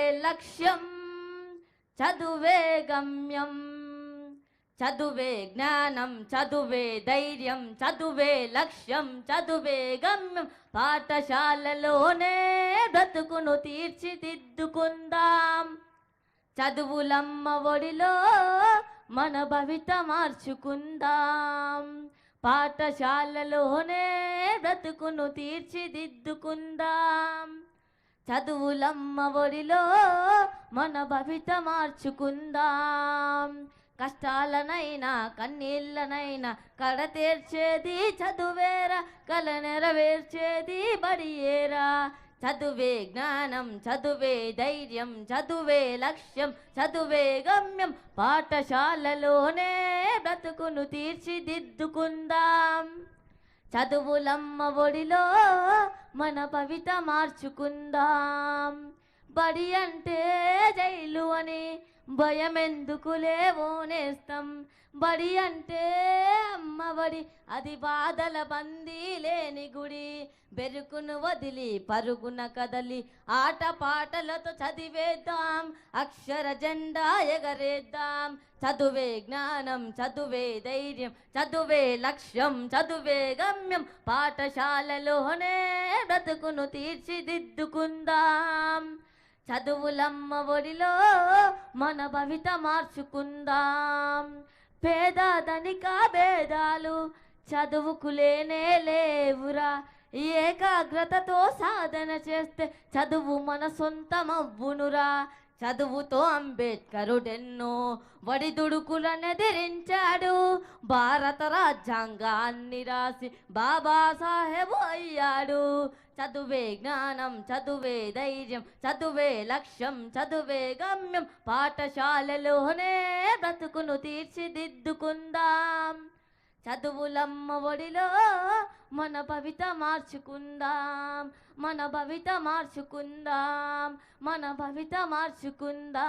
లక్ష్యం చదువే గమ్యం, చదువే జ్ఞానం, చదువే ధైర్యం, చదువే లక్ష్యం, చదువే గమ్యం. పాఠశాలలోనే బ్రతుకును తీర్చిదిద్దుకుందాం. చదువులమ్మ ఒడిలో మన భవిత మార్చుకుందాం. పాఠశాలలోనే బ్రతుకును తీర్చిదిద్దుకుందాం. చదువులమ్మ ఒడిలో మన భవిత మార్చుకుందాం. కష్టాలనైనా కన్నీళ్ళనైనా కడతీర్చేది చదువేరా, కల నెరవేర్చేది బడియేరా. చదువే జ్ఞానం, చదువే ధైర్యం, చదువే లక్ష్యం, చదువే గమ్యం. పాఠశాలలోనే బ్రతుకును తీర్చిదిద్దుకుందాం. చదువులమ్మ ఒడిలో మన భవిత మార్చుకుందాం. బడి అంటే జైలు అని భయమెందుకులే ఓనేస్తాం. బడి అంటే అమ్మబడి, అది బాధల బందీ లేని గుడి. బెరుకును వదిలి పరుగున కదలి ఆట పాటలతో చదివేద్దాం. అక్షర జెండా ఎగరేద్దాం. చదువే జ్ఞానం, చదువే ధైర్యం, చదువే లక్ష్యం, చదువే గమ్యం. పాఠశాలలోనే బ్రతుకును తీర్చిదిద్దుకుందాం. చదువులమ్మ ఒడిలో మన భవిత మార్చుకుందాం. పేద ధనిక భేదాలు చదువుకు లేనే లేవురా. ఏకాగ్రతతో సాధన చేస్తే చదువు మన సొంతమవ్వునురా. చదువుతో అంబేద్కరుడెన్నో వడిదుడుకులనెదిరించాడు. భారత రాజ్యాంగాన్ని రాసి బాబాసాహెబు అయ్యాడు. చదువే జ్ఞానం, చదువే ధైర్యం, చదువే లక్ష్యం, చదువే గమ్యం. పాఠశాలలోనే బ్రతుకును తీర్చిదిద్దుకుందాం. చదువులమ్మ ఒడిలో మన భవిత మార్చుకుందాం. మన భవిత మార్చుకుందాం. మన భవిత మార్చుకుందాం.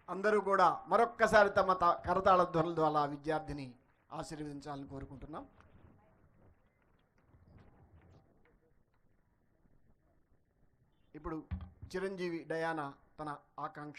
అందరూ కూడా మరొక్కసారి తమ కరతాళ ధ్వనుల ద్వారా విద్యార్థిని ఆశీర్వదించాలని కోరుకుంటున్నాం. ఇప్పుడు చిరంజీవి డయానా తన ఆకాంక్ష